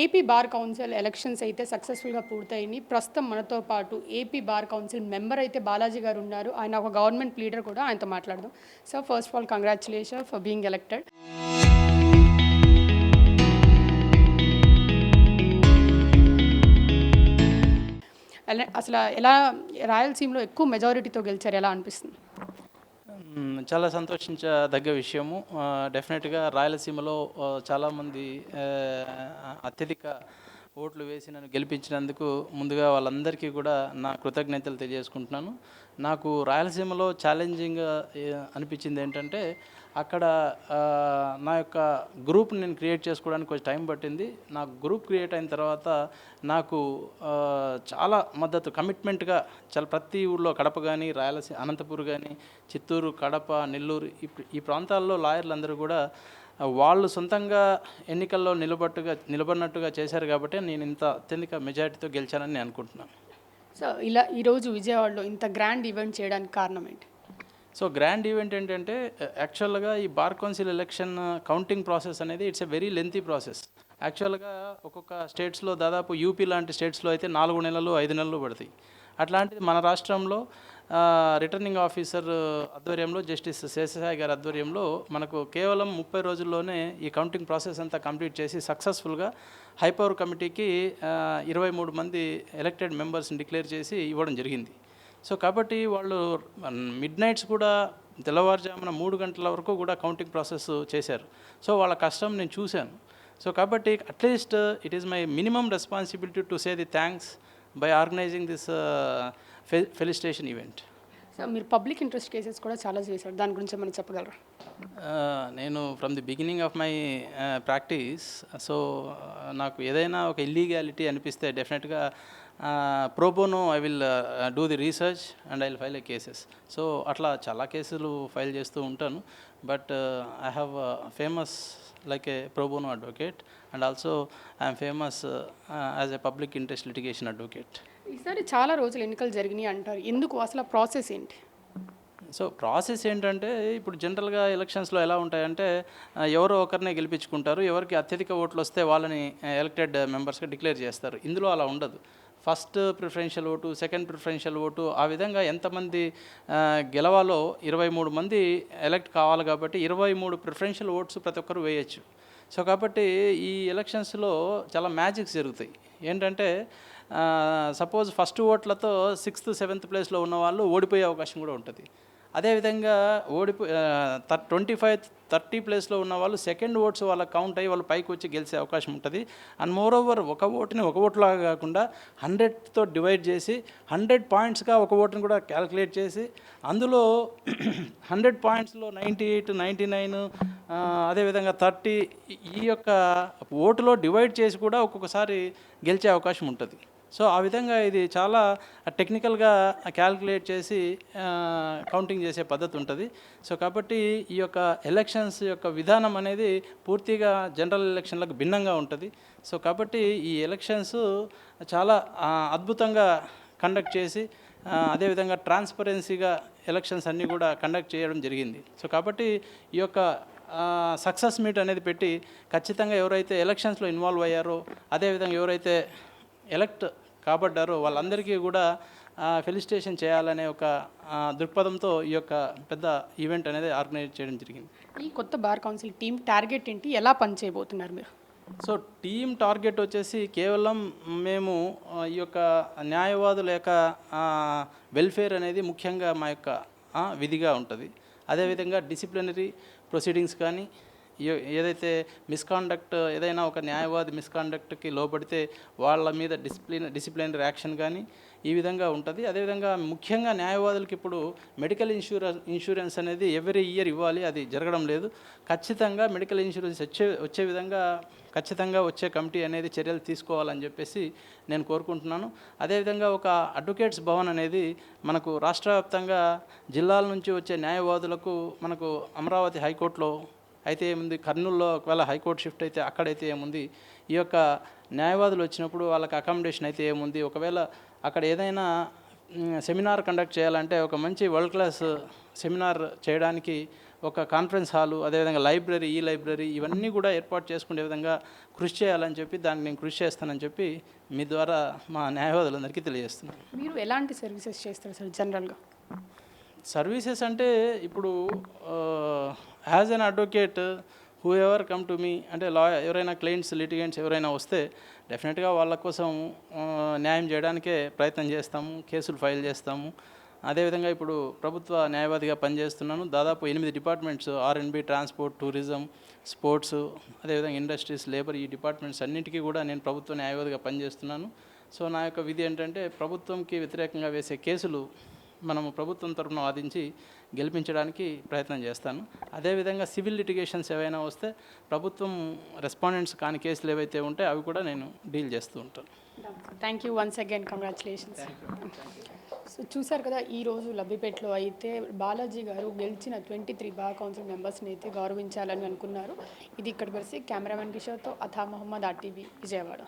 AP bar council elections అయితే సక్సెస్ఫుల్గా పూర్తయింది. ప్రస్తుతం మనతో పాటు ఏపీ బార్ కౌన్సిల్ మెంబర్ అయితే బాలాజీ గారు ఉన్నారు. ఆయన ఒక గవర్నమెంట్ లీడర్ కూడా. ఆయనతో మాట్లాడదాం. So first of all congratulation for being elected. అసలు ఎలా రాయలసీమలో ఎక్కువ మెజారిటీతో గెలిచారు, ఎలా అనిపిస్తుంది? చాలా సంతోషించదగ్గ విషయము. డెఫినెట్గా రాయలసీమలో చాలామంది అత్యధిక ఓట్లు వేసి నన్ను గెలిపించినందుకు ముందుగా వాళ్ళందరికీ కూడా నా కృతజ్ఞతలు తెలియజేసుకుంటున్నాను. నాకు రాయలసీమలో ఛాలెంజింగ్ అనిపించింది ఏంటంటే, అక్కడ నా యొక్క గ్రూప్ని నేను క్రియేట్ చేసుకోవడానికి కొంచెం టైం పట్టింది. నా గ్రూప్ క్రియేట్ అయిన తర్వాత నాకు చాలా మద్దతు, కమిట్మెంట్గా చాలా ప్రతి ఊళ్ళో కడప కానీ, రాయలసీమ అనంతపూర్ కానీ, చిత్తూరు, కడప, నెల్లూరు ఈ ప్రాంతాల్లో లాయర్లందరూ కూడా వాళ్ళు సొంతంగా ఎన్నికల్లో నిలబడినట్టుగా చేశారు కాబట్టి నేను ఇంత అత్యధిక మెజారిటీతో గెలిచానని నేను అనుకుంటున్నాను. సో ఇలా ఈరోజు విజయవాడలో ఇంత గ్రాండ్ ఈవెంట్ చేయడానికి కారణం ఏంటి? సో గ్రాండ్ ఈవెంట్ ఏంటంటే, యాక్చువల్గా ఈ bar council election counting process అనేది it's a very lengthy process. యాక్చువల్గా ఒక్కొక్క స్టేట్స్లో దాదాపు యూపీ లాంటి స్టేట్స్లో అయితే 4 నెలలు 5 నెలలు పడతాయి. అట్లాంటిది మన రాష్ట్రంలో రిటర్నింగ్ ఆఫీసర్ ఆధ్వర్యంలో, జస్టిస్ శేషసాయి గారి ఆధ్వర్యంలో మనకు కేవలం 30 రోజుల్లోనే ఈ కౌంటింగ్ ప్రాసెస్ అంతా కంప్లీట్ చేసి సక్సెస్ఫుల్గా హైపవర్ కమిటీకి 23 మంది ఎలక్టెడ్ మెంబర్స్ని డిక్లేర్ చేసి ఇవ్వడం జరిగింది. సో కాబట్టి వాళ్ళు మిడ్ నైట్స్ కూడా తెల్లవారుజామున 3 గంటల వరకు కూడా కౌంటింగ్ ప్రాసెస్ చేశారు. సో వాళ్ళ కష్టం నేను చూశాను. సో కాబట్టి at least it is my minimum responsibility to say the thanks by organising this felicitation event. So మీరు పబ్లిక్ ఇంట్రెస్ట్ కేసెస్ కూడా చాలా చేశారు, దాని గురించి మనం చెప్పగలరా? నేను from the beginning of my practice, so నాకు ఏదైనా ఒక ఇల్లీగాలిటీ అనిపిస్తే డెఫినెట్గా pro bono I will do the research and I will file a cases. So అట్లా చాలా కేసులు ఫైల్ చేస్తూ ఉంటాను. But I have famous like a pro bono advocate, and also I am famous as a public interest litigation advocate. ఈసారి చాలా రోజులు ఎన్నికలు జరిగినాయి అంటారు, ఎందుకు? అసలు ప్రాసెస్ ఏంటి? సో ప్రాసెస్ ఏంటంటే, ఇప్పుడు జనరల్గా ఎలక్షన్స్లో ఎలా ఉంటాయంటే, ఎవరో ఒకరినే గెలిపించుకుంటారు, ఎవరికి అత్యధిక ఓట్లు వస్తే వాళ్ళని ఎలక్టెడ్ మెంబర్స్గా డిక్లేర్ చేస్తారు. ఇందులో అలా ఉండదు. First preferential vote, second preferential vote, ఆ విధంగా ఎంతమంది గెలవాలో 23 మంది ఎలక్ట్ కావాలి కాబట్టి 23 ప్రిఫరెన్షియల్ ఓట్స్ ప్రతి ఒక్కరు వేయచ్చు. సో కాబట్టి ఈ ఎలక్షన్స్లో చాలా మ్యాజిక్స్ జరుగుతాయి. ఏంటంటే, సపోజ్ ఫస్ట్ ఓట్లతో 6th 7th ప్లేస్లో ఉన్న వాళ్ళు ఓడిపోయే అవకాశం కూడా ఉంటుంది. అదేవిధంగా 25-30 ప్లేస్లో ఉన్న వాళ్ళు సెకండ్ ఓట్స్ వాళ్ళ కౌంట్ అయ్యి వాళ్ళు పైకి వచ్చి గెలిచే అవకాశం ఉంటుంది. అండ్ మోర్ ఓవర్ ఒక ఓటుని ఒక ఓటులాగా కాకుండా 100తో డివైడ్ చేసి 100 పాయింట్స్గా ఒక ఓటుని కూడా క్యాలిక్యులేట్ చేసి అందులో 100 పాయింట్స్లో 98, 99, అదేవిధంగా 30 ఈ యొక్క ఓటులో డివైడ్ చేసి కూడా ఒక్కొక్కసారి గెలిచే అవకాశం ఉంటుంది. సో ఆ విధంగా ఇది చాలా టెక్నికల్గా క్యాల్కులేట్ చేసి కౌంటింగ్ చేసే పద్ధతి ఉంటుంది. సో కాబట్టి ఈ యొక్క ఎలక్షన్స్ యొక్క విధానం అనేది పూర్తిగా జనరల్ ఎలక్షన్లకు భిన్నంగా ఉంటుంది. సో కాబట్టి ఈ ఎలక్షన్స్ చాలా అద్భుతంగా కండక్ట్ చేసి, అదేవిధంగా ట్రాన్స్పరెన్సీగా ఎలక్షన్స్ అన్నీ కూడా కండక్ట్ చేయడం జరిగింది. సో కాబట్టి ఈ యొక్క సక్సెస్ మీట్ అనేది పెట్టి ఖచ్చితంగా ఎవరైతే ఎలక్షన్స్లో ఇన్వాల్వ్ అయ్యారో, అదేవిధంగా ఎవరైతే ఎలక్ట్ కాబడ్డారో వాళ్ళందరికీ కూడా ఫెలిసిటేషన్ చేయాలనే ఒక దృక్పథంతో ఈ యొక్క పెద్ద ఈవెంట్ అనేది ఆర్గనైజ్ చేయడం జరిగింది. ఈ కొత్త బార్ కౌన్సిల్ టీమ్ టార్గెట్ ఏంటి, ఎలా పనిచేయబోతున్నారు మీరు? సో టీమ్ టార్గెట్ వచ్చేసి కేవలం మేము ఈ యొక్క న్యాయవాదుల యొక్క వెల్ఫేర్ అనేది ముఖ్యంగా మా యొక్క విధిగా ఉంటుంది. అదేవిధంగా డిసిప్లినరీ ప్రొసీడింగ్స్ కానీ, ఏదైతే మిస్కాండక్ట్, ఏదైనా ఒక న్యాయవాది మిస్కాండక్ట్కి లోపడితే వాళ్ళ మీద డిసిప్లినరీ యాక్షన్ కానీ ఈ విధంగా ఉంటుంది. అదేవిధంగా ముఖ్యంగా న్యాయవాదులకి ఇప్పుడు మెడికల్ ఇన్సూరెన్స్ అనేది ఎవ్రీ ఇయర్ ఇవ్వాలి, అది జరగడం లేదు. ఖచ్చితంగా మెడికల్ ఇన్సూరెన్స్ వచ్చే విధంగా ఖచ్చితంగా వచ్చే కమిటీ అనేది చర్యలు తీసుకోవాలని చెప్పేసి నేను కోరుకుంటున్నాను. అదేవిధంగా ఒక అడ్వకేట్స్ భవన్ అనేది మనకు రాష్ట్ర వ్యాప్తంగా జిల్లాల నుంచి వచ్చే న్యాయవాదులకు మనకు అమరావతి హైకోర్టులో అయితే ఏముంది, కర్నూలులో ఒకవేళ హైకోర్టు షిఫ్ట్ అయితే అక్కడైతే ఏముంది, ఈ యొక్క న్యాయవాదులు వచ్చినప్పుడు వాళ్ళకి అకామిడేషన్ అయితే ఏముంది, ఒకవేళ అక్కడ ఏదైనా సెమినార్ కండక్ట్ చేయాలంటే ఒక మంచి వరల్డ్ క్లాస్ సెమినార్ చేయడానికి ఒక కాన్ఫరెన్స్ హాలు, అదేవిధంగా లైబ్రరీ, ఈ లైబ్రరీ ఇవన్నీ కూడా ఏర్పాటు చేసుకునే విధంగా కృషి చేయాలని చెప్పి దానికి నేను కృషి చేస్తానని చెప్పి మీ ద్వారా మా న్యాయవాదులందరికీ తెలియజేస్తున్నాను. మీరు ఎలాంటి సర్వీసెస్ చేస్తారు సార్ జనరల్గా? సర్వీసెస్ అంటే ఇప్పుడు as an advocate whoever come to me అంటే ఎవరైనా క్లయింట్స్, లిటిగెంట్స్ ఎవరైనా వస్తే డెఫినెట్గా వాళ్ళ కోసం న్యాయం చేయడానికే ప్రయత్నం చేస్తాము, కేసులు ఫైల్ చేస్తాము. అదేవిధంగా ఇప్పుడు ప్రభుత్వ న్యాయవాదిగా పనిచేస్తున్నాను. దాదాపు 8 departments, R&B, transport, tourism, sports, అదేవిధంగా ఇండస్ట్రీస్, లేబర్, ఈ డిపార్ట్మెంట్స్ అన్నిటికీ కూడా నేను ప్రభుత్వ న్యాయవాదిగా పనిచేస్తున్నాను. సో నా యొక్క విధి ఏంటంటే ప్రభుత్వంకి వ్యతిరేకంగా వేసే కేసులు మనము ప్రభుత్వం తరఫున వాదించి గెలిపించడానికి ప్రయత్నం చేస్తాను. అదేవిధంగా సివిల్ లిటిగేషన్స్ ఏవైనా వస్తే ప్రభుత్వం రెస్పాండెంట్స్ కాని కేసులు ఏవైతే ఉంటే అవి కూడా నేను డీల్ చేస్తూ ఉంటాను. Thank you once again, congratulations. So చూసారు కదా, ఈరోజు లబ్బిపేటలో అయితే బాలాజీ గారు గెలిచిన 23 బార్ కౌన్సిల్ మెంబర్స్ని అయితే గౌరవించాలని అనుకున్నారు. ఇది ఇక్కడికి వచ్చి కెమెరామెన్ కిషోర్తో అథా మొహమ్మద్ RTV, విజయవాడ.